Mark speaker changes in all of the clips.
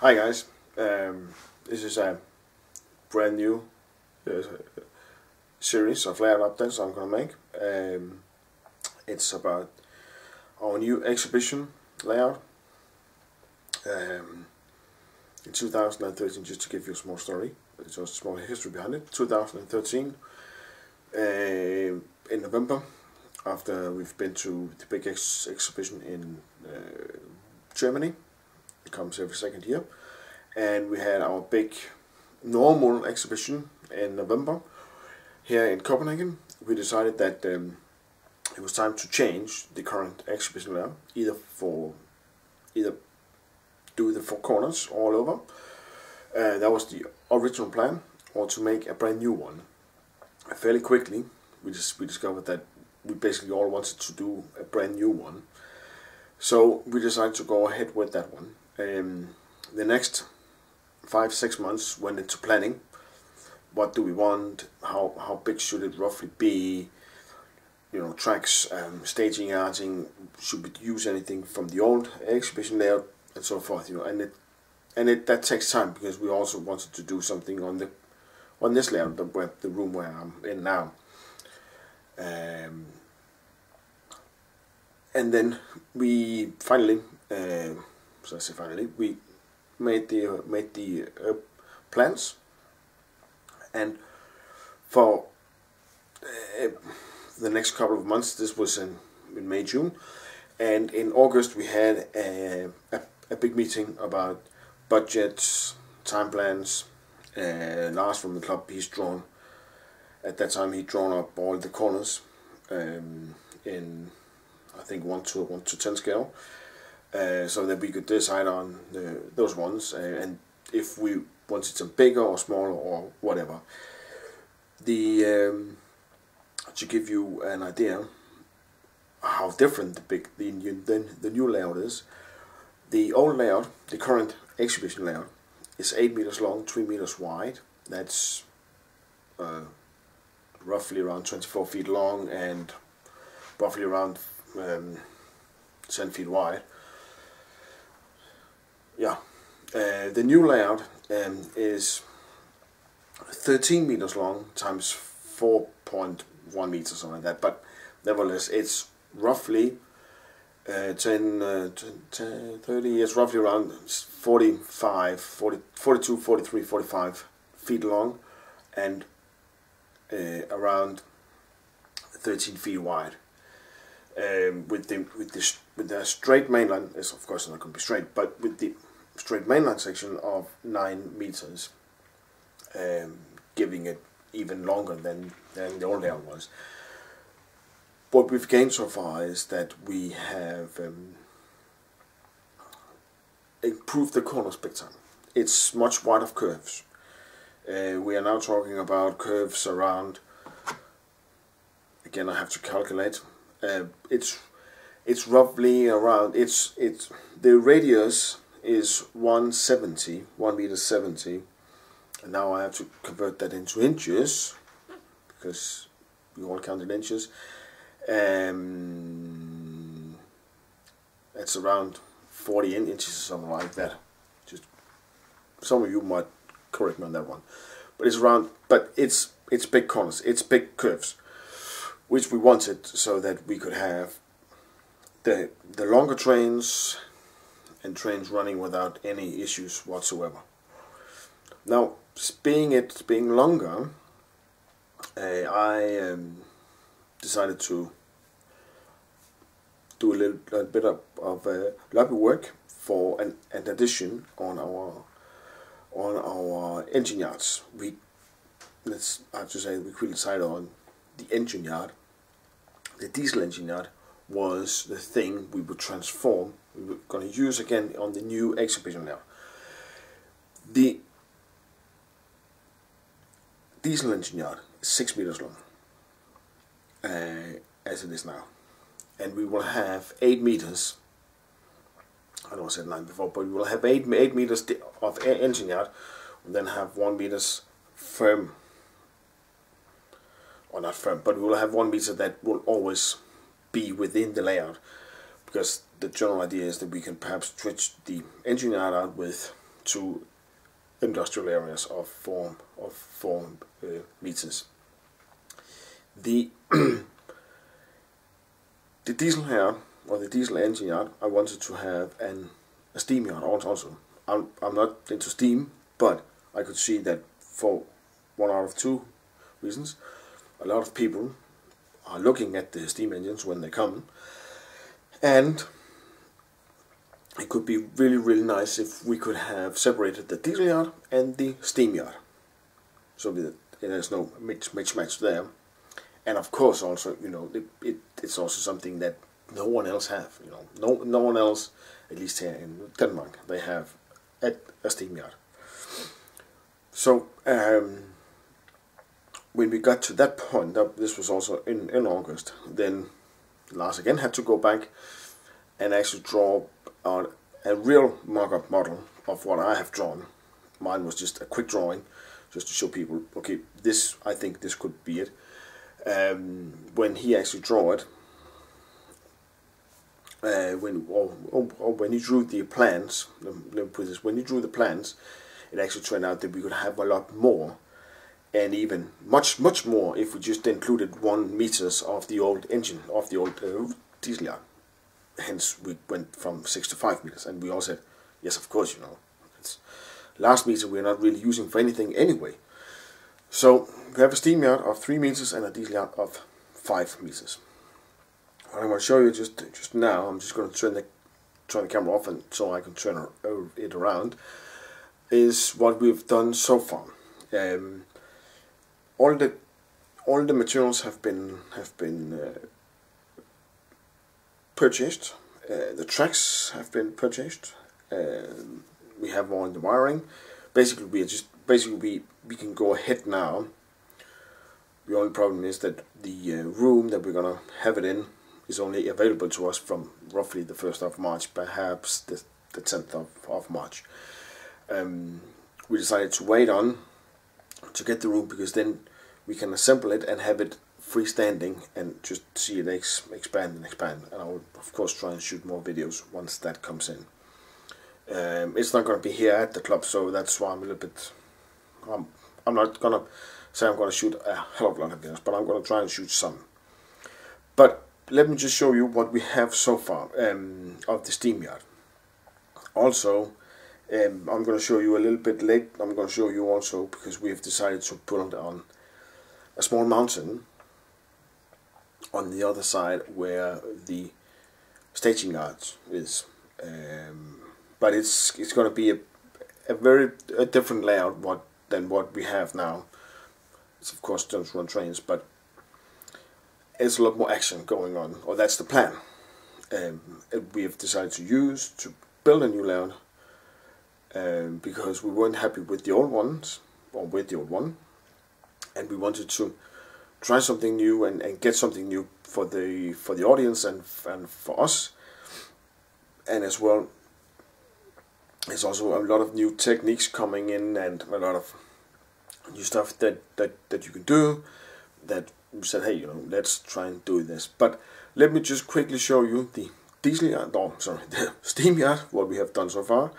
Speaker 1: Hi guys, this is a brand new series of layout updates I'm going to make. It's about our new exhibition layout in 2013. Just to give you a small story, it's just a small history behind it. 2013, in November, after we've been to the big exhibition in Germany. It comes every second year, and we had our big normal exhibition in November here in Copenhagen. We decided that it was time to change the current exhibition layout, either do the four corners all over. That was the original plan, or to make a brand new one. Fairly quickly, we discovered that we basically all wanted to do a brand new one. So we decided to go ahead with that one. The next 5-6 months went into planning. What do we want? How big should it roughly be? You know, tracks, staging, arting. Should we use anything from the old exhibition layout, and so forth? You know, that takes time, because we also wanted to do something on this layout, the room where I'm in now. And then we finally, we made the plans, and for the next couple of months, this was in May, June, and in August we had a big meeting about budgets, time plans. Lars from the club, at that time he'd drawn up all the corners in, I think, 1 to 10 scale, so that we could decide on those ones, and if we wanted them bigger or smaller or whatever. To give you an idea how different the new layout is, the old layout, the current exhibition layout, is 8 meters long, 3 meters wide. That's roughly around 24 feet long and roughly around 10 feet wide. Yeah, the new layout is 13 meters long times 4.1 meters, something like that. But nevertheless, it's roughly 30, it's roughly around 42, 43, 45 feet long, and around 13 feet wide. With the straight mainline, is of course not going to be straight, but with the straight mainline section of 9 meters, giving it even longer than the old layout was. What we've gained so far is that we have improved the corners big time. It's much wider curves. We are now talking about curves around, again I have to calculate, it's roughly around, the radius is 1 meter 70, and now I have to convert that into inches, because we all count in inches. It's around 40 inches or something like that. Just some of you might correct me on that one, but it's around. But it's big corners, it's big curves, which we wanted so that we could have the longer trains and trains running without any issues whatsoever. Now, being longer, I decided to do a little bit of lobby work for an addition on our engine yards. I have to say, we quickly decided on the engine yard, the diesel engine yard, was the thing we would transform. We were going to use again on the new exhibition now. The diesel engine yard is 6 meters long, as it is now, and we will have 8 meters. I know I said 9 before, but we will have 8 meters of engine yard, and then have 1 meters firm, or not firm, but we will have 1 meter that will always be within the layout, because the general idea is that we can perhaps stretch the engine yard out with 2 industrial areas of 4 meters. The the diesel yard, or the diesel engine yard, I wanted to have a steam yard also. I'm not into steam, but I could see that for 1 out of 2 reasons, a lot of people are looking at the steam engines when they come, and it could be really nice if we could have separated the diesel yard and the steam yard, so that there's no mismatch there. And of course, also, you know, it's also something that no one else have. You know, no one else, at least here in Denmark, they have a steam yard. So when we got to that point, this was also in August, then Lars again had to go back and actually draw out a real mock-up model of what I have drawn. Mine was just a quick drawing, just to show people, okay, this, I think this could be it. When he actually drew it, when he drew the plans, let me put this, when he drew the plans, it actually turned out that we could have a lot more, and even much more if we just included 1 meters of the old engine, of the old diesel yard. Hence we went from 6 to 5 meters, and we all said, yes, of course, you know, it's last meter we're not really using for anything anyway. So we have a steam yard of 3 meters and a diesel yard of 5 meters. What I'm going to show you just now, I'm just going to turn the camera off, and so I can turn it around, is what we've done so far. All the materials have been purchased. The tracks have been purchased. We have all the wiring. Basically, we can go ahead now. The only problem is that the room that we're gonna have it in is only available to us from roughly the 1st of March, perhaps the 10th of March. We decided to wait on to get the room, because then we can assemble it and have it freestanding and just see it expand and expand. And I will of course try and shoot more videos once that comes in. It's not going to be here at the club, so that's why I'm a little bit. I'm not gonna say I'm gonna shoot a hell of a lot of videos, but I'm gonna try and shoot some. But let me just show you what we have so far of the steam yard. Also, I'm going to show you a little bit late. I'm going to show you also, because we have decided to put on a small mountain on the other side where the staging yard is. But it's going to be a very different layout than what we have now. It's of course still run trains, but it's a lot more action going on, or that's the plan. We have decided to build a new layout because we weren't happy with the old ones, or with the old one, and we wanted to try something new and get something new for the audience and for us. And as well, there's also a lot of new techniques coming in and a lot of new stuff that you can do, that we said, hey, you know, let's try and do this. But let me just quickly show you the the steam yard, what we have done so far,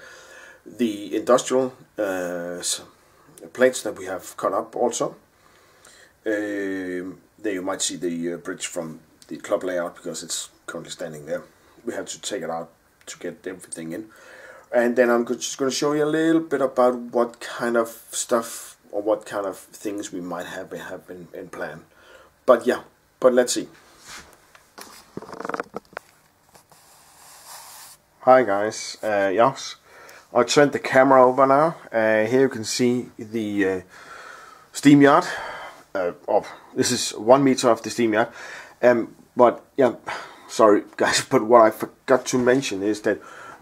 Speaker 1: the industrial plates that we have cut up also. There you might see the bridge from the club layout, because it's currently standing there. We have to take it out to get everything in. And then I'm just going to show you a little bit about what kind of stuff or what kind of things we might have in plan. But yeah, let's see. Hi guys, yes, I turned the camera over now. Here you can see the steam yard. This is 1 meter of the steam yard. But yeah, sorry guys, but what I forgot to mention is that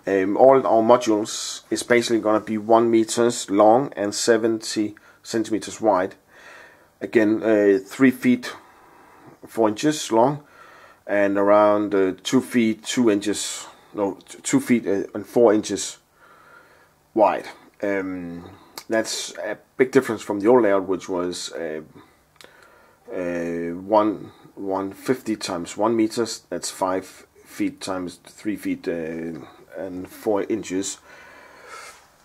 Speaker 1: all our modules is basically gonna be 1 meters long and 70 centimeters wide. Again, 3 feet 4 inches long and around 2 feet 2 inches, no, 2 feet and 4 inches wide. That's a big difference from the old layout, which was 150 times 1 meters. That's 5 feet times 3 feet and 4 inches.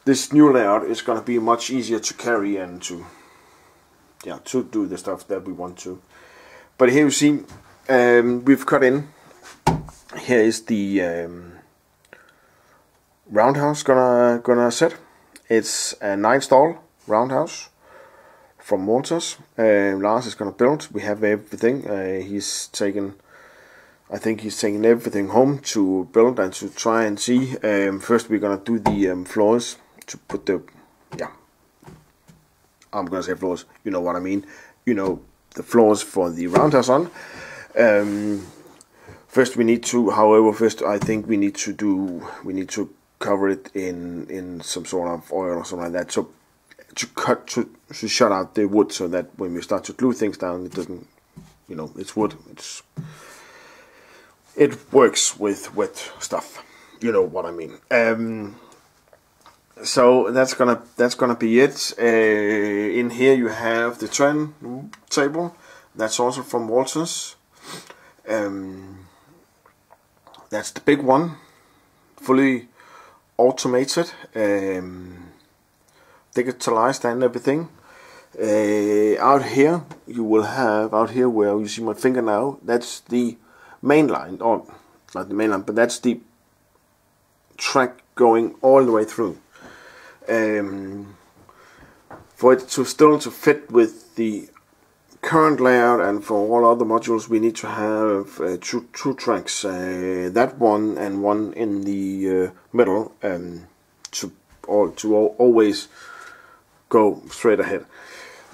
Speaker 1: This new layout is going to be much easier to carry and to do the stuff that we want to. But here you see, we've cut in. Here is the roundhouse gonna set. It's a 9-stall roundhouse from Walters. Lars is gonna build. We have everything. I think he's taking everything home to build and to try and see. First we're gonna do the floors to put the, I'm gonna say floors, you know what I mean. You know, the floors for the roundhouse on. First we need to, however, I think we need to cover it in some sort of oil or something like that, so to shut out the wood, so that when we start to glue things down, it doesn't, it's wood, it works with wet stuff, you know what I mean. So that's gonna be it. In here you have the turn table. That's also from Walters. That's the big one, fully automated, digitalized and everything. Out here you will have, where you see my finger now, that's the main line, or not the main line, but that's the track going all the way through. For it to still fit with the current layout and for all other modules, we need to have two tracks, that one and one in the middle, to always go straight ahead.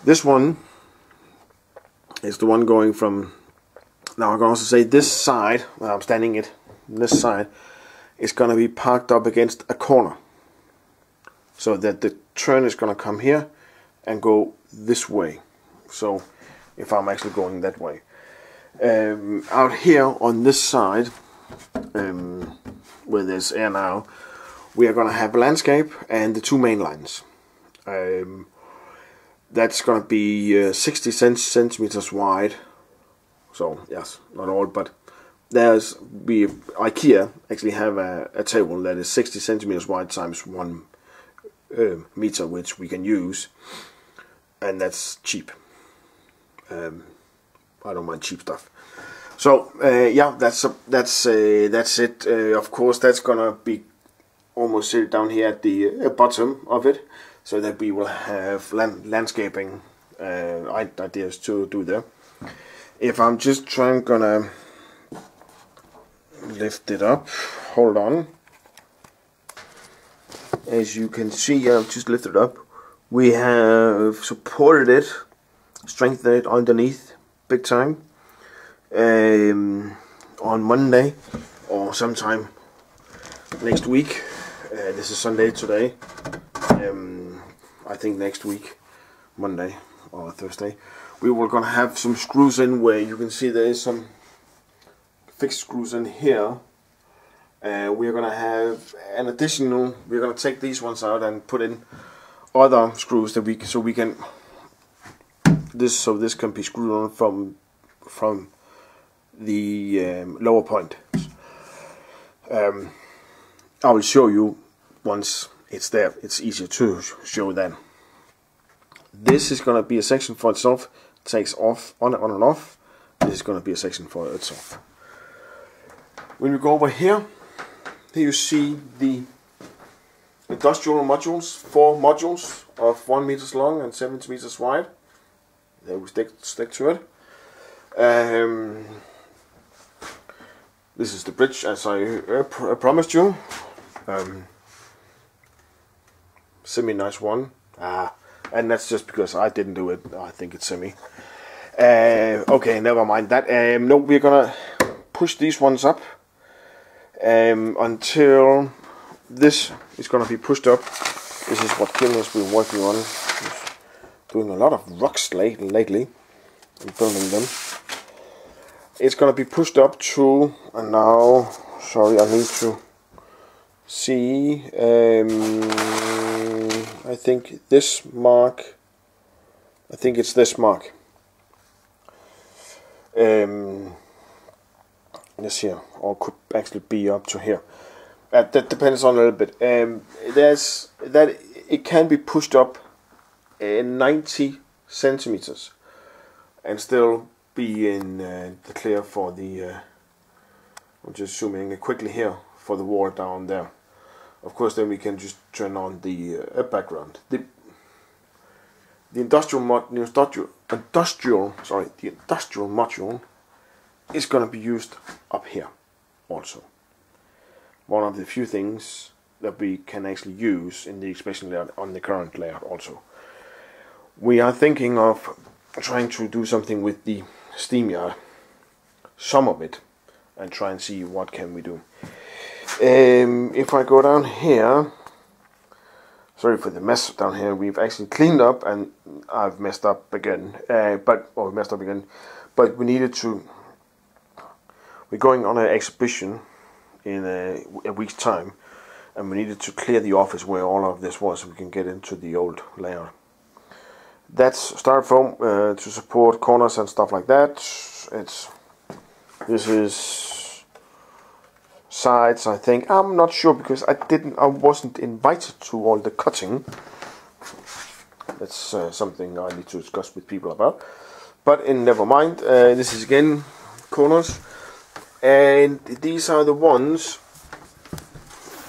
Speaker 1: This one is the one going from, now I can also say this side, where I'm standing it, this side is going to be parked up against a corner, so that the turn is going to come here and go this way. So if I'm actually going that way, out here on this side, where there's air now, we are going to have a landscape and the 2 main lines. That's going to be 60 centimeters wide. So yes, not all, but IKEA actually have a table that is 60 centimeters wide times 1 meter, which we can use, and that's cheap. I don't mind cheap stuff. So yeah, that's it. Of course, that's gonna be almost sit down here at the bottom of it, so that we will have landscaping ideas to do there. If I'm just gonna lift it up, hold on. As you can see, I've just lifted it up. We have supported it, strengthened it underneath big time. On Monday or sometime next week, this is Sunday today, I think next week, Monday or Thursday, we were gonna have some screws in, where you can see there is some fixed screws in here. We're gonna have an additional, we're gonna take these ones out and put in other screws that so this can be screwed on from the lower point. I will show you once it's there. It's easier to show then. This is gonna be a section for itself. It takes off on and off. This is gonna be a section for itself. When we go over here, you see the industrial modules, 4 modules of 1 meters long and 70 meters wide. There we stick to it. This is the bridge, as I promised you. Semi-nice one. And that's just because I didn't do it. I think it's semi. Okay, never mind that. No, we're gonna push these ones up until this is going to be pushed up. This is what Kim has been working on. He's doing a lot of rocks lately and building them. It's going to be pushed up to, and now, sorry, I need to see, I think this mark, I think it's this mark. This here, or could actually be up to here. That depends on a little bit. There's that it can be pushed up 90 centimeters and still be in the clear for the. I'm just zooming in quickly here for the wall down there. Of course, then we can just turn on the background. The industrial module is going to be used up here also. One of the few things that we can actually use in the expression layout on the current layout also. We are thinking of trying to do something with the steam yard, some of it, and try and see what can we do. If I go down here, sorry for the mess down here, we've actually cleaned up and I've messed up again, but we needed to, we're going on an exhibition in a week's time, and we needed to clear the office where all of this was so we can get into the old layout. That's styrofoam to support corners and stuff like that. This is sides, I think. I'm not sure because I wasn't invited to all the cutting. That's something I need to discuss with people about. But never mind. This is again corners, and these are the ones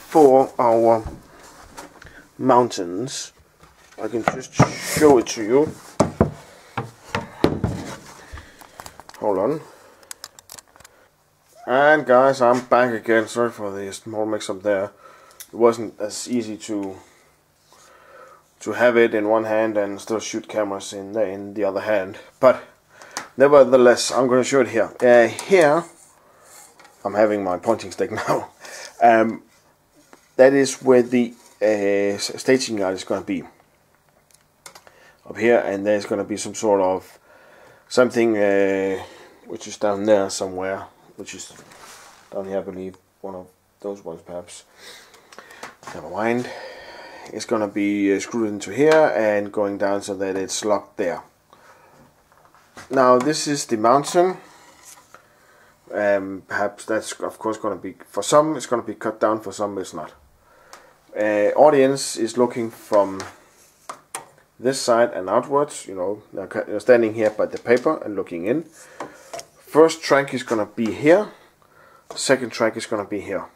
Speaker 1: for our mountains. I can just show it to you. Hold on. And guys, I'm back again. Sorry for the small mix-up there. It wasn't as easy to have it in one hand and still shoot cameras in the other hand. But nevertheless, I'm going to show it here. Here, I'm having my pointing stick now. That is where the staging yard is going to be. Up here, and there's going to be some sort of something which is down there somewhere, which is down here, I believe, one of those ones perhaps. Never mind. It's going to be screwed into here and going down so that it's locked there. Now this is the mountain. Perhaps that's of course going to be, for some it's going to be cut down, for some it's not. Audience is looking from this side and outwards, you know, they're standing here by the paper and looking in. First track is going to be here, second track is going to be here,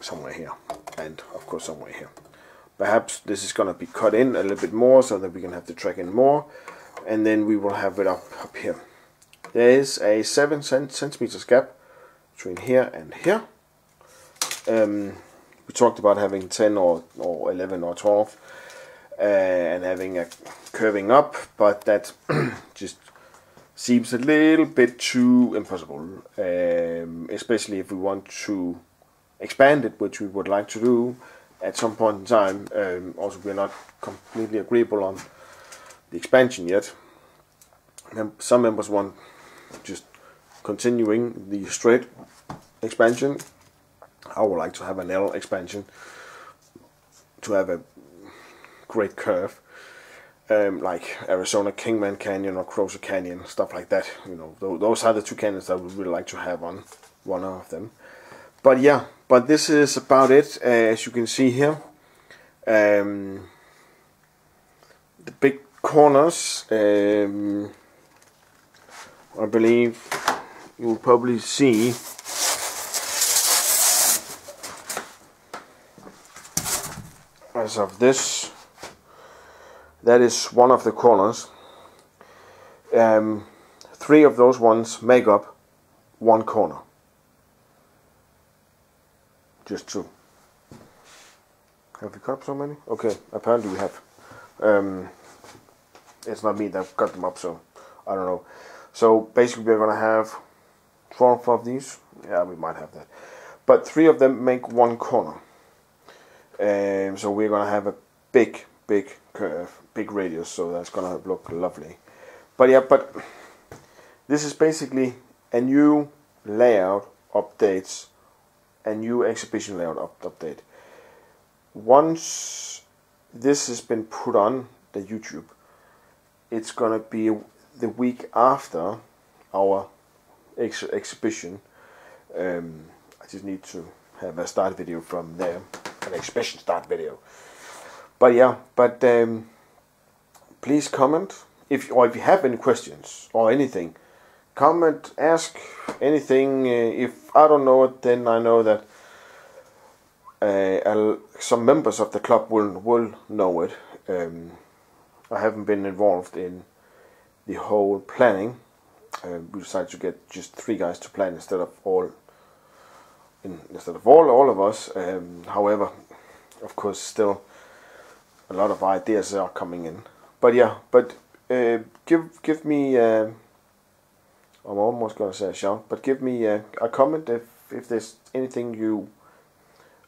Speaker 1: somewhere here, and of course somewhere here. Perhaps this is going to be cut in a little bit more so that we can have the track in more, and then we will have it up here. There is a 7 centimeters gap between here and here. We talked about having 10 or 11 or 12 and having a curving up, but that just seems a little bit too impossible, especially if we want to expand it, which we would like to do at some point in time. Also, we're not completely agreeable on the expansion yet. Some members want just continuing the straight expansion. I would like to have an L expansion to have a great curve, like Arizona Kingman Canyon or Crozer Canyon, stuff like that. You know, those are the two canyons that I would really like to have on one of them. But yeah, but this is about it. As you can see here, the big corners, I believe you will probably see as of this, that is one of the corners. 3 of those ones make up one corner. Just 2. Have we cut up so many? Okay, apparently we have. It's not me that cut them up, so I don't know. So basically we're going to have 12 of these. Yeah, we might have that. But 3 of them make 1 corner. So we're gonna have a big curve, big radius, so that's gonna look lovely. But yeah, but this is basically a new layout updates, a new exhibition layout update. Once this has been put on the YouTube, it's gonna be the week after our exhibition. I just need to have a start video from there, an exhibition start video. But yeah, but please comment if you have any questions or anything. Comment, ask anything. If I don't know it, then I know that some members of the club will know it. I haven't been involved in the whole planning. We decided to get just 3 guys to plan instead of all of us. However, of course, still a lot of ideas are coming in. But yeah, but give me. I'm almost gonna say a shout, but give me a comment if there's anything you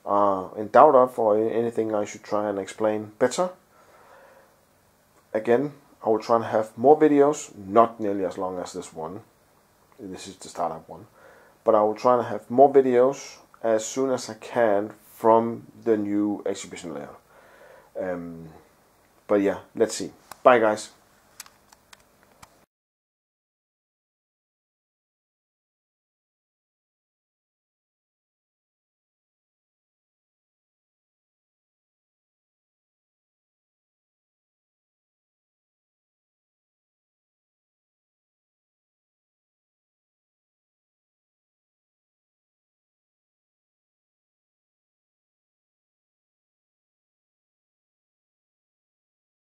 Speaker 1: are in doubt of, or anything I should try and explain better. Again, I will try and have more videos, not nearly as long as this one. This is the startup one. But I will try and have more videos as soon as I can from the new exhibition layout. But yeah, let's see. Bye guys.